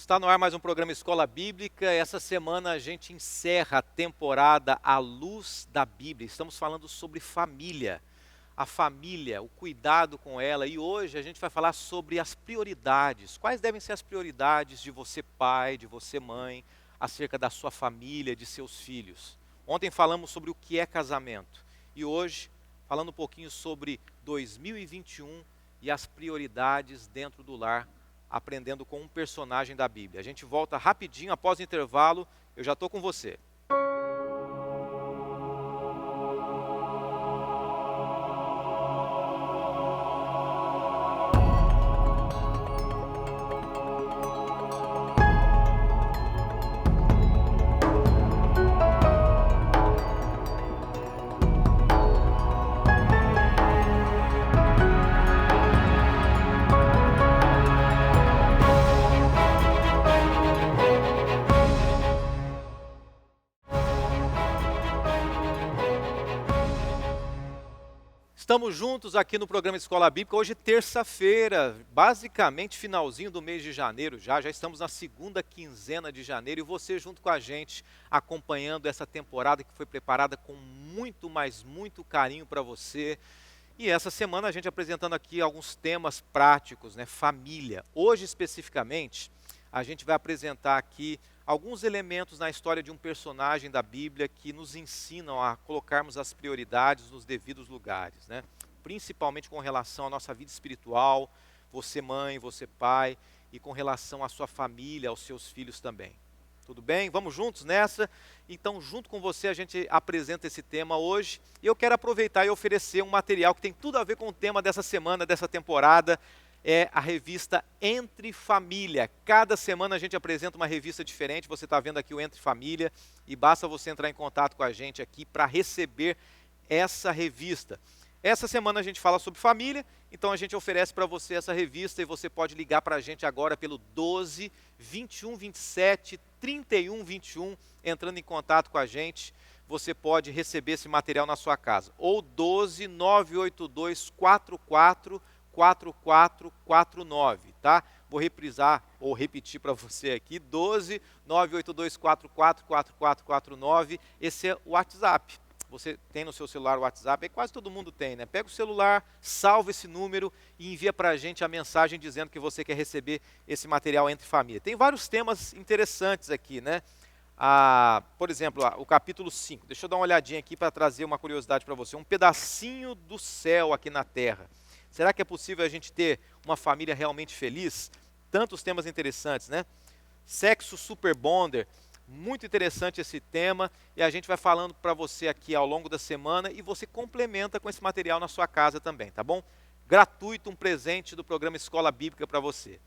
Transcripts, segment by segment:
Está no ar mais um programa Escola Bíblica. Essa semana a gente encerra a temporada à luz da Bíblia. Estamos falando sobre família, a família, o cuidado com ela. E hoje a gente vai falar sobre as prioridades. Quais devem ser as prioridades de você pai, de você mãe, acerca da sua família, de seus filhos. Ontem falamos sobre o que é casamento. E hoje, falando um pouquinho sobre 2021 e as prioridades dentro do lar, aprendendo com um personagem da Bíblia. A gente volta rapidinho após o intervalo, eu já estou com você. Estamos juntos aqui no programa Escola Bíblica, hoje terça-feira, basicamente finalzinho do mês de janeiro já estamos na segunda quinzena de janeiro e você junto com a gente acompanhando essa temporada que foi preparada com muito, mas muito carinho para você. E essa semana a gente apresentando aqui alguns temas práticos, né? Família. Hoje especificamente a gente vai apresentar aqui alguns elementos na história de um personagem da Bíblia que nos ensinam a colocarmos as prioridades nos devidos lugares, né? Principalmente com relação à nossa vida espiritual, você mãe, você pai, e com relação à sua família, aos seus filhos também. Tudo bem? Vamos juntos nessa? Então, junto com você, a gente apresenta esse tema hoje. E eu quero aproveitar e oferecer um material que tem tudo a ver com o tema dessa semana, dessa temporada, é a revista Entre Família. Cada semana a gente apresenta uma revista diferente, você está vendo aqui o Entre Família, e basta você entrar em contato com a gente aqui para receber essa revista. Essa semana a gente fala sobre família, então a gente oferece para você essa revista e você pode ligar para a gente agora pelo 12 21 27 31 21, entrando em contato com a gente, você pode receber esse material na sua casa. Ou 12 982 44 4449, tá? Vou reprisar ou repetir para você aqui, 12 982 44 4449, esse é o WhatsApp. Você tem no seu celular o WhatsApp, é quase todo mundo tem, né? Pega o celular, salva esse número e envia para a gente a mensagem dizendo que você quer receber esse material Entre Família. Tem vários temas interessantes aqui, né? Por exemplo, o capítulo 5, deixa eu dar uma olhadinha aqui para trazer uma curiosidade para você, um pedacinho do céu aqui na terra. Será que é possível a gente ter uma família realmente feliz? Tantos temas interessantes, né? Sexo super bonder, muito interessante esse tema, e a gente vai falando para você aqui ao longo da semana e você complementa com esse material na sua casa também, tá bom? Gratuito, um presente do programa Escola Bíblica para você.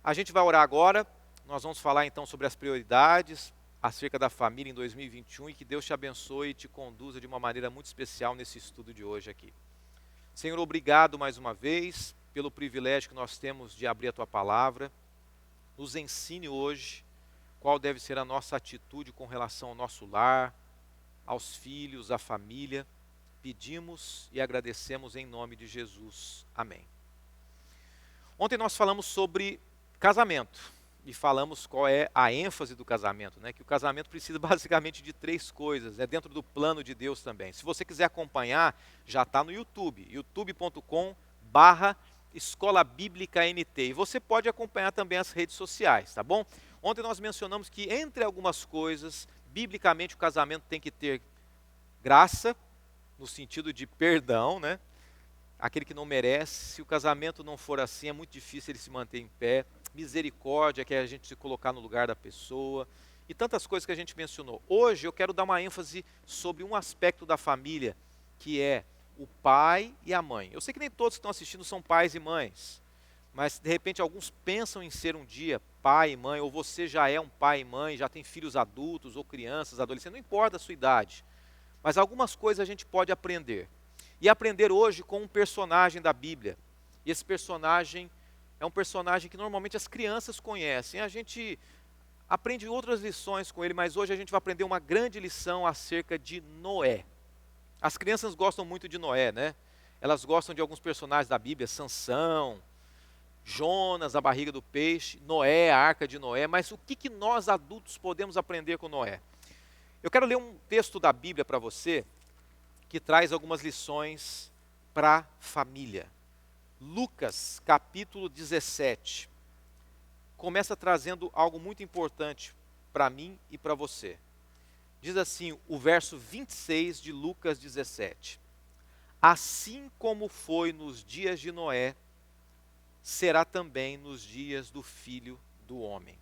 A gente vai orar agora, nós vamos falar então sobre as prioridades acerca da família em 2021 e que Deus te abençoe e te conduza de uma maneira muito especial nesse estudo de hoje aqui. Senhor, obrigado mais uma vez pelo privilégio que nós temos de abrir a Tua Palavra. Nos ensine hoje qual deve ser a nossa atitude com relação ao nosso lar, aos filhos, à família. Pedimos e agradecemos em nome de Jesus. Amém. Ontem nós falamos sobre casamento e falamos qual é a ênfase do casamento, né? Que o casamento precisa basicamente de 3 coisas, é dentro do plano de Deus também. Se você quiser acompanhar, já está no YouTube, youtube.com/Escola Bíblica NT. E você pode acompanhar também as redes sociais, tá bom? Ontem nós mencionamos que, entre algumas coisas, biblicamente o casamento tem que ter graça, no sentido de perdão, né? Aquele que não merece, se o casamento não for assim, é muito difícil ele se manter em pé. Misericórdia, que é a gente se colocar no lugar da pessoa, e tantas coisas que a gente mencionou. Hoje eu quero dar uma ênfase sobre um aspecto da família, que é o pai e a mãe. Eu sei que nem todos que estão assistindo são pais e mães, mas de repente alguns pensam em ser um dia pai e mãe, ou você já é um pai e mãe, já tem filhos adultos ou crianças, adolescentes, não importa a sua idade, mas algumas coisas a gente pode aprender. E aprender hoje com um personagem da Bíblia. E esse personagem é um personagem que normalmente as crianças conhecem. A gente aprende outras lições com ele, mas hoje a gente vai aprender uma grande lição acerca de Noé. As crianças gostam muito de Noé, né? Elas gostam de alguns personagens da Bíblia, Sansão, Jonas, a barriga do peixe, Noé, a arca de Noé, mas o que nós adultos podemos aprender com Noé? Eu quero ler um texto da Bíblia para você, que traz algumas lições para a família. Lucas, capítulo 17, começa trazendo algo muito importante para mim e para você. Diz assim, o verso 26 de Lucas 17. Assim como foi nos dias de Noé, será também nos dias do Filho do Homem.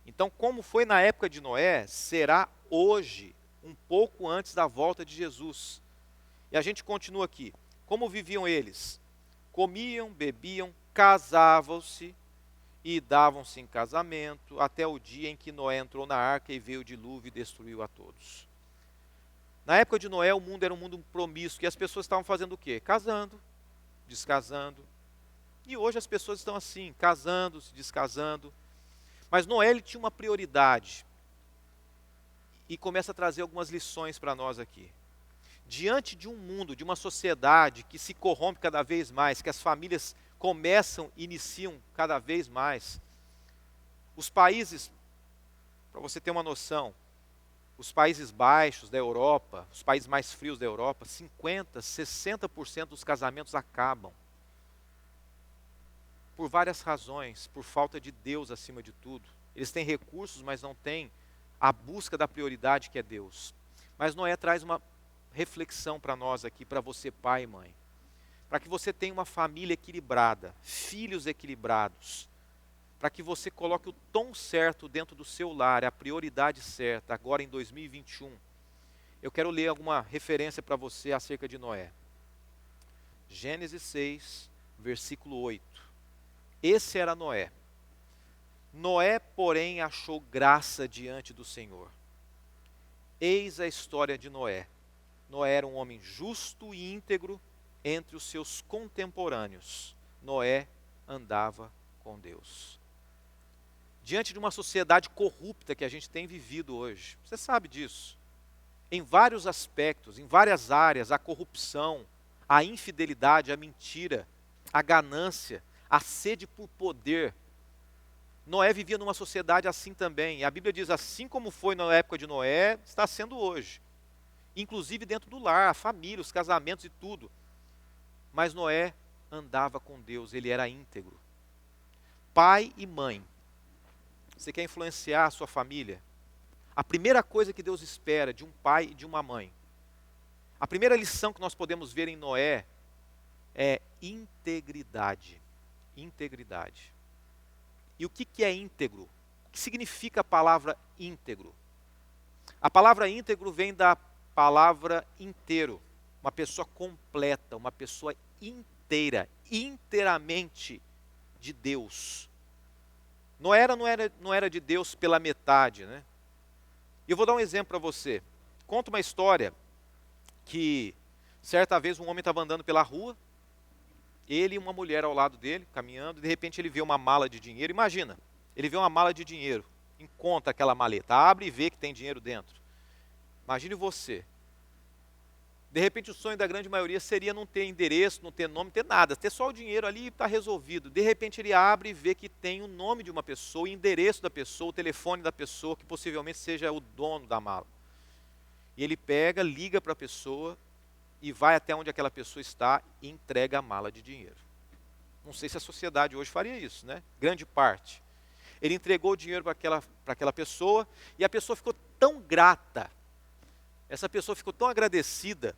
Então, como foi na época de Noé, será hoje, um pouco antes da volta de Jesus. E a gente continua aqui. Como viviam eles? Comiam, bebiam, casavam-se e davam-se em casamento, até o dia em que Noé entrou na arca e veio o dilúvio e destruiu a todos. Na época de Noé, o mundo era um mundo promíscuo, e as pessoas estavam fazendo o quê? Casando, descasando. E hoje as pessoas estão assim, casando, se descasando. Mas Noé, ele tinha uma prioridade. E começa a trazer algumas lições para nós aqui. Diante de um mundo, de uma sociedade que se corrompe cada vez mais, que as famílias iniciam cada vez mais. Os países, para você ter uma noção, os Países Baixos da Europa, os países mais frios da Europa, 50%, 60% dos casamentos acabam. Por várias razões, por falta de Deus acima de tudo. Eles têm recursos, mas não têm a busca da prioridade que é Deus. Mas Noé traz uma reflexão para nós aqui, para você pai e mãe. Para que você tenha uma família equilibrada, filhos equilibrados. Para que você coloque o tom certo dentro do seu lar, a prioridade certa, agora em 2021. Eu quero ler alguma referência para você acerca de Noé. Gênesis 6, versículo 8. Esse era Noé. Noé, porém, achou graça diante do Senhor. Eis a história de Noé. Noé era um homem justo e íntegro entre os seus contemporâneos. Noé andava com Deus. Diante de uma sociedade corrupta que a gente tem vivido hoje, você sabe disso. Em vários aspectos, em várias áreas, a corrupção, a infidelidade, a mentira, a ganância, a sede por poder. Noé vivia numa sociedade assim também. E a Bíblia diz, assim como foi na época de Noé, está sendo hoje. Inclusive dentro do lar, a família, os casamentos e tudo. Mas Noé andava com Deus, ele era íntegro. Pai e mãe, você quer influenciar a sua família? A primeira coisa que Deus espera de um pai e de uma mãe, a primeira lição que nós podemos ver em Noé é integridade. Integridade. E o que é íntegro? O que significa a palavra íntegro? A palavra íntegro vem da palavra inteiro. Uma pessoa completa, uma pessoa inteira, inteiramente de Deus. Noé não era de Deus pela metade, né? E eu vou dar um exemplo para você. Conta uma história que certa vez um homem estava andando pela rua, ele e uma mulher ao lado dele, caminhando, e de repente ele vê uma mala de dinheiro. Imagina, ele vê uma mala de dinheiro, encontra aquela maleta, abre e vê que tem dinheiro dentro. Imagine você. De repente o sonho da grande maioria seria não ter endereço, não ter nome, não ter nada, ter só o dinheiro ali e está resolvido. De repente ele abre e vê que tem o nome de uma pessoa, o endereço da pessoa, o telefone da pessoa, que possivelmente seja o dono da mala. E ele pega, liga para a pessoa e vai até onde aquela pessoa está e entrega a mala de dinheiro. Não sei se a sociedade hoje faria isso, né? Grande parte. Ele entregou o dinheiro para aquela pessoa e a pessoa ficou tão grata, essa pessoa ficou tão agradecida,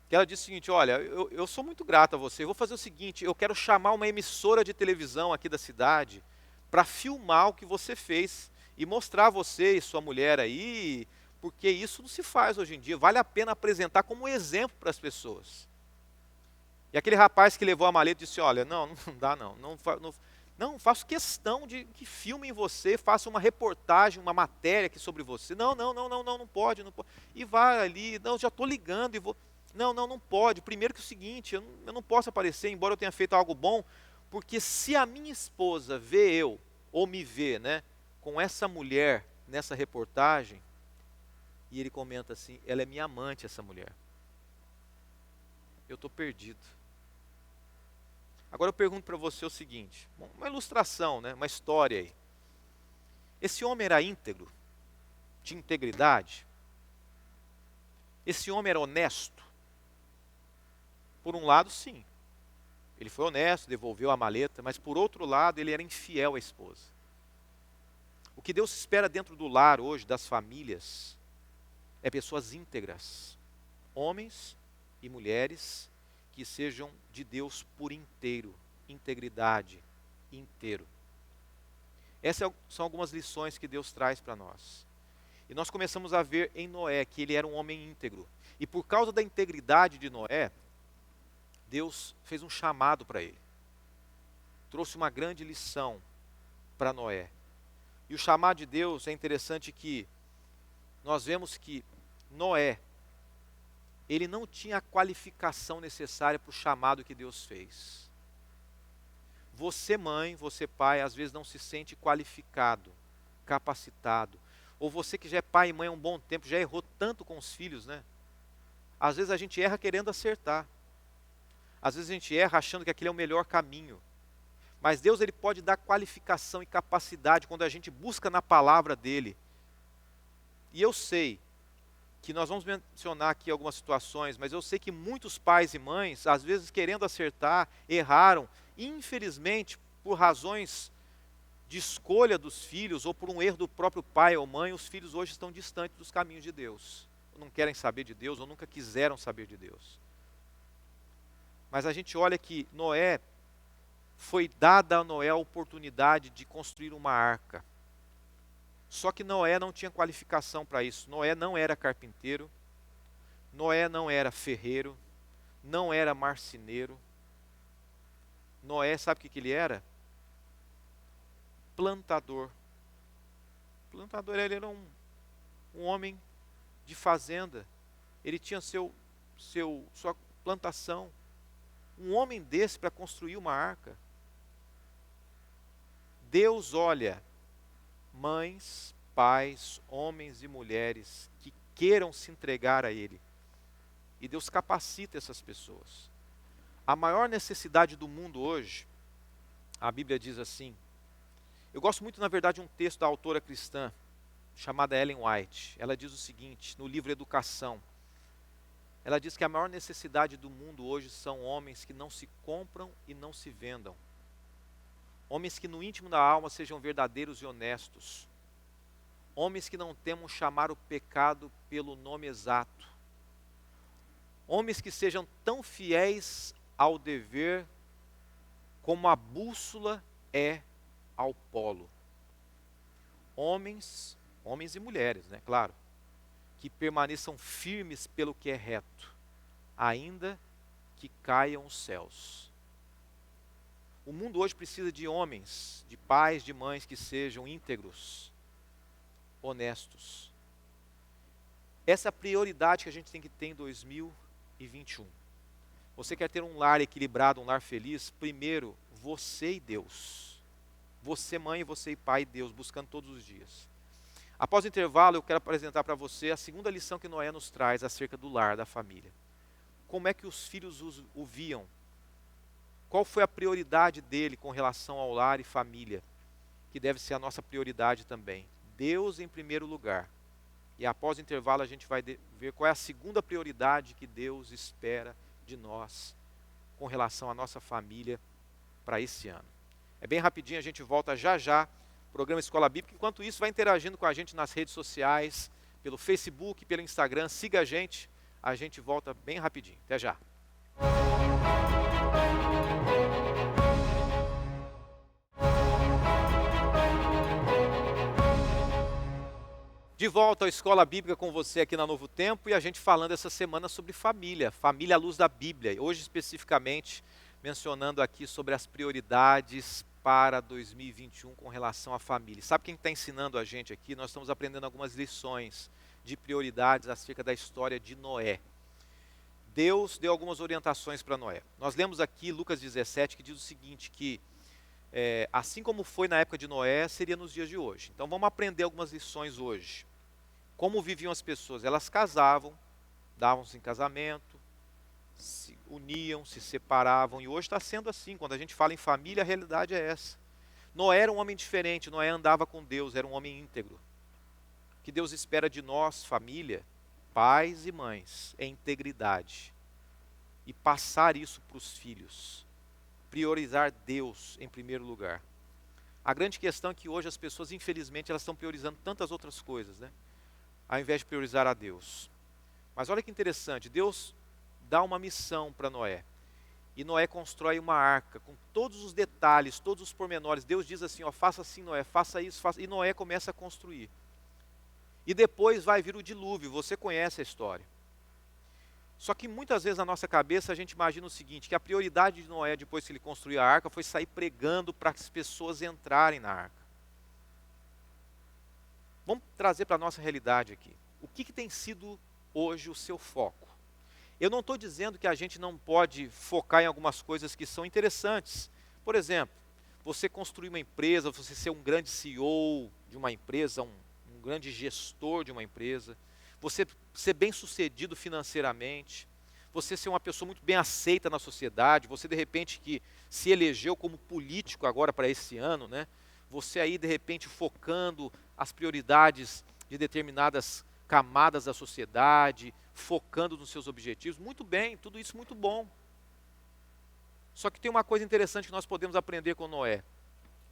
que ela disse o seguinte, olha, eu sou muito grata a você, eu vou fazer o seguinte, eu quero chamar uma emissora de televisão aqui da cidade para filmar o que você fez e mostrar você e sua mulher aí, porque isso não se faz hoje em dia, vale a pena apresentar como exemplo para as pessoas. E aquele rapaz que levou a maleta disse, olha, não dá não, faço questão de que filmem você, faça uma reportagem, uma matéria aqui sobre você. Não pode. E vai ali, não, já estou ligando e vou. Não pode. Primeiro que é o seguinte, eu não posso aparecer, embora eu tenha feito algo bom, porque se a minha esposa vê eu, ou me vê, né, com essa mulher nessa reportagem, e ele comenta assim, ela é minha amante, essa mulher. Eu estou perdido. Agora eu pergunto para você o seguinte, uma ilustração, né? Uma história aí. Esse homem era íntegro? Tinha integridade? Esse homem era honesto? Por um lado, sim. Ele foi honesto, devolveu a maleta, mas por outro lado, ele era infiel à esposa. O que Deus espera dentro do lar hoje, das famílias, é pessoas íntegras, homens e mulheres que sejam de Deus por inteiro, integridade, inteiro. Essas são algumas lições que Deus traz para nós. E nós começamos a ver em Noé que ele era um homem íntegro. E por causa da integridade de Noé, Deus fez um chamado para ele. Trouxe uma grande lição para Noé. E o chamado de Deus é interessante que nós vemos que Noé, ele não tinha a qualificação necessária para o chamado que Deus fez. Você mãe, você pai, às vezes não se sente qualificado, capacitado. Ou você que já é pai e mãe há um bom tempo, já errou tanto com os filhos, né? Às vezes a gente erra querendo acertar. Às vezes a gente erra achando que aquele é o melhor caminho. Mas Deus, ele pode dar qualificação e capacidade quando a gente busca na palavra dele. E eu sei que nós vamos mencionar aqui algumas situações, mas eu sei que muitos pais e mães, às vezes querendo acertar, erraram. Infelizmente, por razões de escolha dos filhos, ou por um erro do próprio pai ou mãe, os filhos hoje estão distantes dos caminhos de Deus. Não querem saber de Deus, ou nunca quiseram saber de Deus. Mas a gente olha que Noé, foi dada a Noé a oportunidade de construir uma arca. Só que Noé não tinha qualificação para isso. Noé não era carpinteiro, Noé não era ferreiro, não era marceneiro. Noé, sabe o que ele era? Plantador. Plantador, ele era um homem de fazenda. Ele tinha sua plantação. Um homem desse para construir uma arca. Deus olha mães, pais, homens e mulheres que queiram se entregar a Ele. E Deus capacita essas pessoas. A maior necessidade do mundo hoje, a Bíblia diz assim, eu gosto muito, na verdade, de um texto da autora cristã, chamada Ellen White. Ela diz o seguinte, no livro Educação, ela diz que a maior necessidade do mundo hoje são homens que não se compram e não se vendam. Homens que no íntimo da alma sejam verdadeiros e honestos. Homens que não temam chamar o pecado pelo nome exato. Homens que sejam tão fiéis ao dever como a bússola é ao polo. Homens e mulheres, né, claro, que permaneçam firmes pelo que é reto, ainda que caiam os céus. O mundo hoje precisa de homens, de pais, de mães que sejam íntegros, honestos. Essa é a prioridade que a gente tem que ter em 2021. Você quer ter um lar equilibrado, um lar feliz? Primeiro, você e Deus. Você mãe, você e pai e Deus, buscando todos os dias. Após o intervalo, eu quero apresentar para você a segunda lição que Noé nos traz acerca do lar, da família. Como é que os filhos o viam? Qual foi a prioridade dele com relação ao lar e família? Que deve ser a nossa prioridade também. Deus em primeiro lugar. E após o intervalo a gente vai ver qual é a segunda prioridade que Deus espera de nós com relação à nossa família para esse ano. É bem rapidinho, a gente volta já já, programa Escola Bíblica. Enquanto isso, vai interagindo com a gente nas redes sociais, pelo Facebook, pelo Instagram. Siga a gente volta bem rapidinho. Até já. De volta à Escola Bíblica com você aqui na Novo Tempo, e a gente falando essa semana sobre família, família à luz da Bíblia. Hoje especificamente mencionando aqui sobre as prioridades para 2021 com relação à família. Sabe quem está ensinando a gente aqui? Nós estamos aprendendo algumas lições de prioridades acerca da história de Noé. Deus deu algumas orientações para Noé. Nós lemos aqui Lucas 17 que diz o seguinte, que assim como foi na época de Noé, seria nos dias de hoje. Então vamos aprender algumas lições hoje. Como viviam as pessoas? Elas casavam, davam-se em casamento, se uniam, se separavam, e hoje está sendo assim. Quando a gente fala em família, a realidade é essa. Noé era um homem diferente, Noé andava com Deus, era um homem íntegro. O que Deus espera de nós, família, pais e mães, é integridade. E passar isso para os filhos. Priorizar Deus em primeiro lugar. A grande questão é que hoje as pessoas, infelizmente, elas estão priorizando tantas outras coisas, né? Ao invés de priorizar a Deus. Mas olha que interessante, Deus dá uma missão para Noé. E Noé constrói uma arca com todos os detalhes, todos os pormenores. Deus diz assim, ó, faça assim, Noé, faça isso, faça. E Noé começa a construir. E depois vai vir o dilúvio, você conhece a história. Só que muitas vezes na nossa cabeça a gente imagina o seguinte, que a prioridade de Noé depois que ele construiu a arca foi sair pregando para as pessoas entrarem na arca. Vamos trazer para a nossa realidade aqui. O que tem sido hoje o seu foco? Eu não estou dizendo que a gente não pode focar em algumas coisas que são interessantes. Por exemplo, você construir uma empresa, você ser um grande CEO de uma empresa, um grande gestor de uma empresa, você ser bem sucedido financeiramente, você ser uma pessoa muito bem aceita na sociedade, você de repente que se elegeu como político agora para esse ano, né? Você aí de repente focando as prioridades de determinadas camadas da sociedade, focando nos seus objetivos, muito bem, tudo isso muito bom. Só que tem uma coisa interessante que nós podemos aprender com Noé.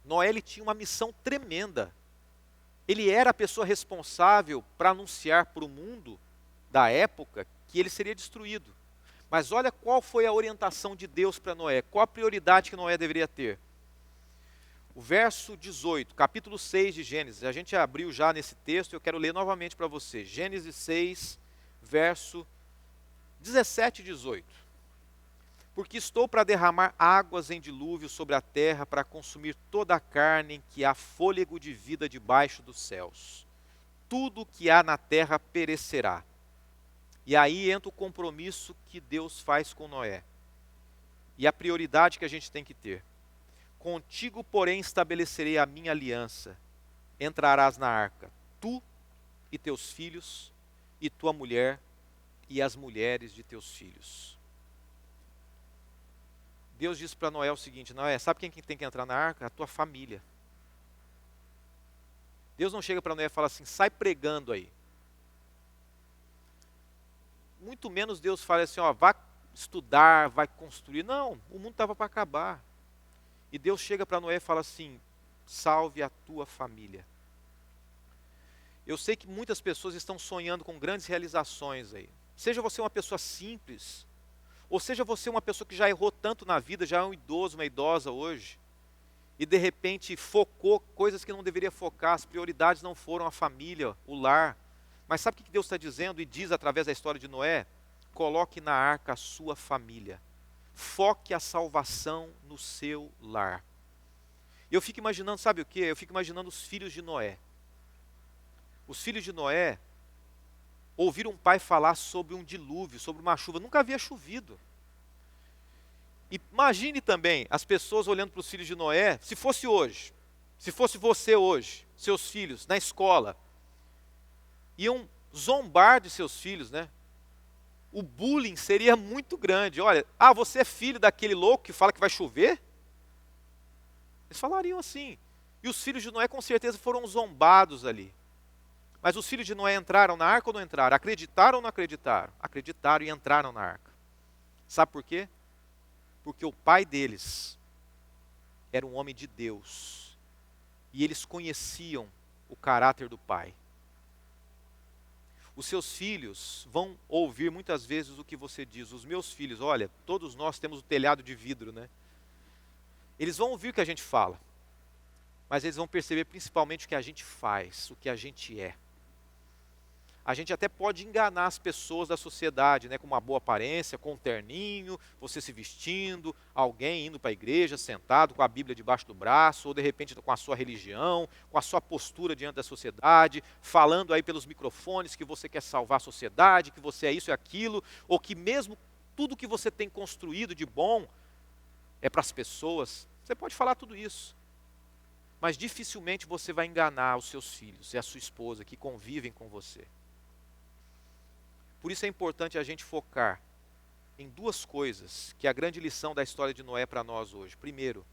Noé ele tinha uma missão tremenda. Ele era a pessoa responsável para anunciar para o mundo da época que ele seria destruído. Mas olha qual foi a orientação de Deus para Noé, qual a prioridade que Noé deveria ter. O verso 18, capítulo 6 de Gênesis, a gente abriu já nesse texto, eu quero ler novamente para você. Gênesis 6, verso 17 e 18. Porque estou para derramar águas em dilúvio sobre a terra para consumir toda a carne em que há fôlego de vida debaixo dos céus. Tudo o que há na terra perecerá. E aí entra o compromisso que Deus faz com Noé. E a prioridade que a gente tem que ter. Contigo, porém, estabelecerei a minha aliança. Entrarás na arca, tu e teus filhos, e tua mulher, e as mulheres de teus filhos. Deus disse para Noé o seguinte, Noé, sabe quem tem que entrar na arca? A tua família. Deus não chega para Noé e fala assim, sai pregando aí. Muito menos Deus fala assim, ó, vai estudar, vai construir. Não, o mundo estava para acabar. E Deus chega para Noé e fala assim, salve a tua família. Eu sei que muitas pessoas estão sonhando com grandes realizações aí. Seja você uma pessoa simples, ou seja você uma pessoa que já errou tanto na vida, já é um idoso, uma idosa hoje, e de repente focou coisas que não deveria focar, as prioridades não foram a família, o lar. Mas sabe o que Deus está dizendo e diz através da história de Noé? Coloque na arca a sua família. Foque a salvação no seu lar. Eu fico imaginando, sabe o que? Eu fico imaginando os filhos de Noé. Os filhos de Noé ouviram um pai falar sobre um dilúvio, sobre uma chuva. Nunca havia chovido. E imagine também as pessoas olhando para os filhos de Noé, se fosse hoje, se fosse você hoje, seus filhos, na escola, iam zombar de seus filhos, né? O bullying seria muito grande. Olha, você é filho daquele louco que fala que vai chover? Eles falariam assim. E os filhos de Noé com certeza foram zombados ali. Mas os filhos de Noé entraram na arca ou não entraram? Acreditaram ou não acreditaram? Acreditaram e entraram na arca. Sabe por quê? Porque o pai deles era um homem de Deus. E eles conheciam o caráter do pai. Os seus filhos vão ouvir muitas vezes o que você diz. Os meus filhos, olha, todos nós temos o telhado de vidro, né? Eles vão ouvir o que a gente fala. Mas eles vão perceber principalmente o que a gente faz, o que a gente é. A gente até pode enganar as pessoas da sociedade, né, com uma boa aparência, com um terninho, você se vestindo, alguém indo para a igreja, sentado com a Bíblia debaixo do braço, ou de repente com a sua religião, com a sua postura diante da sociedade, falando aí pelos microfones que você quer salvar a sociedade, que você é isso e aquilo, ou que mesmo tudo que você tem construído de bom é para as pessoas. Você pode falar tudo isso, mas dificilmente você vai enganar os seus filhos e a sua esposa que convivem com você. Por isso é importante a gente focar em duas coisas, que é a grande lição da história de Noé para nós hoje. Primeiro,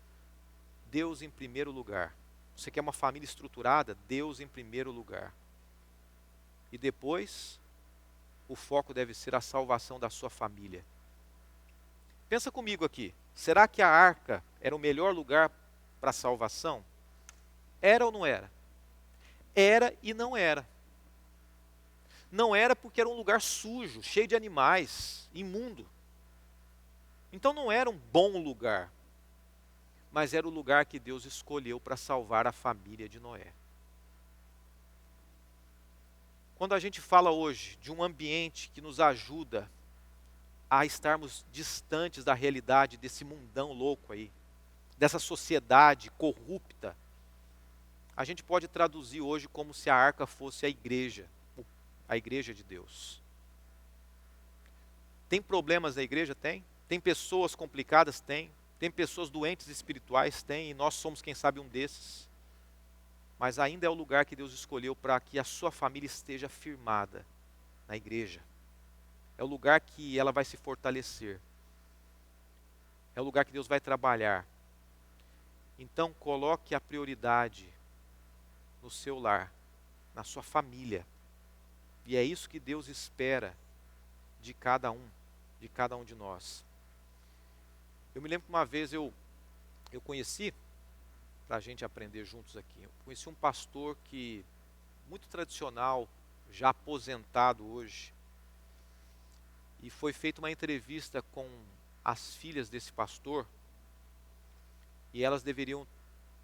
Deus em primeiro lugar. Você quer uma família estruturada? Deus em primeiro lugar. E depois, o foco deve ser a salvação da sua família. Pensa comigo aqui. Será que a arca era o melhor lugar para a salvação? Era ou não era? Era e não era. Não era porque era um lugar sujo, cheio de animais, imundo. Então não era um bom lugar. Mas era o lugar que Deus escolheu para salvar a família de Noé. Quando a gente fala hoje de um ambiente que nos ajuda a estarmos distantes da realidade desse mundão louco aí, dessa sociedade corrupta, a gente pode traduzir hoje como se a arca fosse a igreja de Deus. Tem problemas na igreja? Tem. Tem pessoas complicadas? Tem. Tem pessoas doentes espirituais? Tem. E nós somos, quem sabe, um desses. Mas ainda é o lugar que Deus escolheu para que a sua família esteja firmada na igreja. É o lugar que ela vai se fortalecer. É o lugar que Deus vai trabalhar. Então, coloque a prioridade no seu lar, na sua família. E é isso que Deus espera de cada um de nós. Eu me lembro que uma vez eu conheci, para a gente aprender juntos aqui, eu conheci um pastor muito tradicional, já aposentado hoje, e foi feita uma entrevista com as filhas desse pastor, e elas deveriam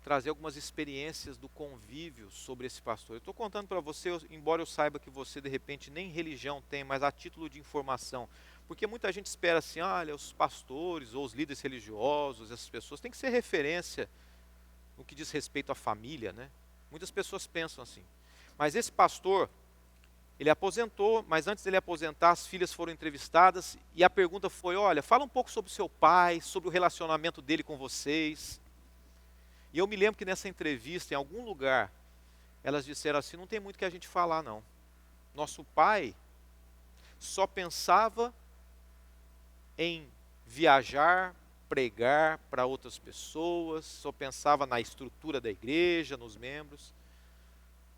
trazer algumas experiências do convívio sobre esse pastor. Eu estou contando para você, embora eu saiba que você de repente nem religião tem, mas a título de informação. Porque muita gente espera assim, olha, os pastores ou os líderes religiosos, essas pessoas têm que ser referência no que diz respeito à família, né? Muitas pessoas pensam assim. Mas esse pastor, ele aposentou, mas antes dele aposentar, as filhas foram entrevistadas e a pergunta foi, olha, fala um pouco sobre o seu pai, sobre o relacionamento dele com vocês. E eu me lembro que nessa entrevista, em algum lugar, elas disseram assim, não tem muito que a gente falar não. Nosso pai só pensava em viajar, pregar para outras pessoas, só pensava na estrutura da igreja, nos membros.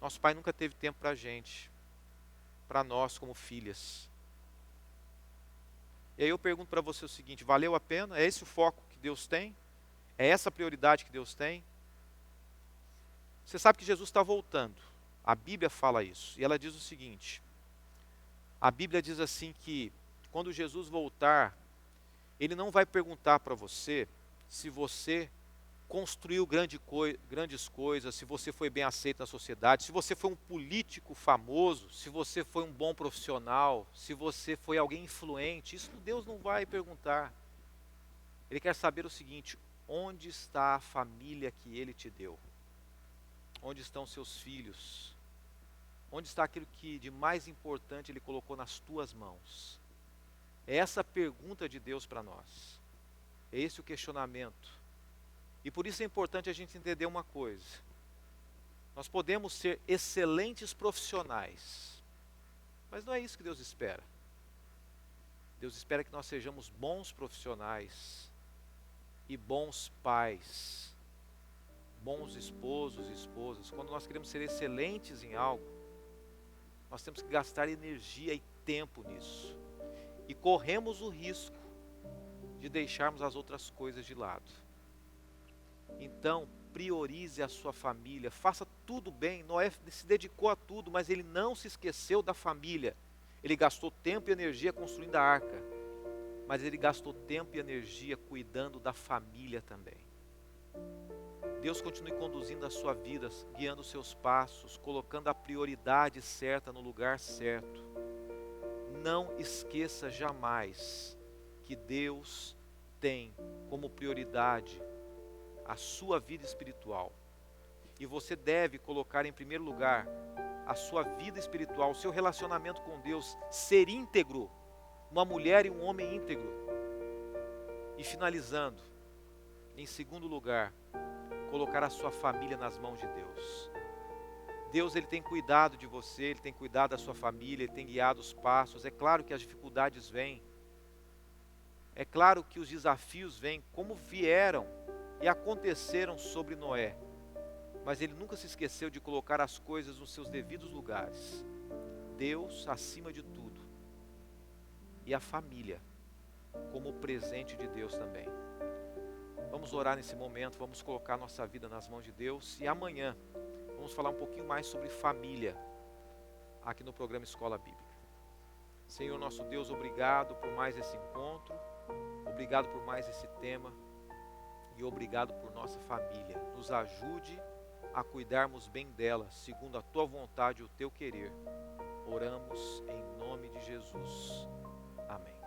Nosso pai nunca teve tempo para a gente, para nós como filhas. E aí eu pergunto para você o seguinte, valeu a pena? É esse o foco que Deus tem? É essa a prioridade que Deus tem? Você sabe que Jesus está voltando. A Bíblia fala isso. E ela diz o seguinte. A Bíblia diz assim que quando Jesus voltar, Ele não vai perguntar para você se você construiu grandes coisas, se você foi bem aceito na sociedade, se você foi um político famoso, se você foi um bom profissional, se você foi alguém influente. Isso Deus não vai perguntar. Ele quer saber o seguinte, onde está a família que Ele te deu? Onde estão seus filhos? Onde está aquilo que de mais importante Ele colocou nas tuas mãos? É essa a pergunta de Deus para nós. É esse o questionamento. E por isso é importante a gente entender uma coisa. Nós podemos ser excelentes profissionais, mas não é isso que Deus espera. Deus espera que nós sejamos bons profissionais e bons pais, bons esposos e esposas. Quando nós queremos ser excelentes em algo, nós temos que gastar energia e tempo nisso. E corremos o risco de deixarmos as outras coisas de lado. Então, priorize a sua família, faça tudo bem. Noé se dedicou a tudo, mas ele não se esqueceu da família. Ele gastou tempo e energia construindo a arca, mas ele gastou tempo e energia cuidando da família também. Deus continue conduzindo a sua vida, guiando os seus passos, colocando a prioridade certa no lugar certo. Não esqueça jamais que Deus tem como prioridade a sua vida espiritual. E você deve colocar em primeiro lugar a sua vida espiritual, o seu relacionamento com Deus, ser íntegro, uma mulher e um homem íntegro. E finalizando, em segundo lugar, colocar a sua família nas mãos de Deus. Deus, Ele tem cuidado de você, Ele tem cuidado da sua família, Ele tem guiado os passos. É claro que as dificuldades vêm, É claro que os desafios vêm como vieram e aconteceram sobre Noé, mas ele nunca se esqueceu de colocar as coisas nos seus devidos lugares. Deus acima de tudo, e a família como presente de Deus também. Vamos orar nesse momento, vamos colocar nossa vida nas mãos de Deus, e amanhã vamos falar um pouquinho mais sobre família aqui no programa Escola Bíblica. Senhor nosso Deus, obrigado por mais esse encontro, obrigado por mais esse tema e obrigado por nossa família. Nos ajude a cuidarmos bem dela, segundo a tua vontade e o teu querer. Oramos em nome de Jesus. Amém.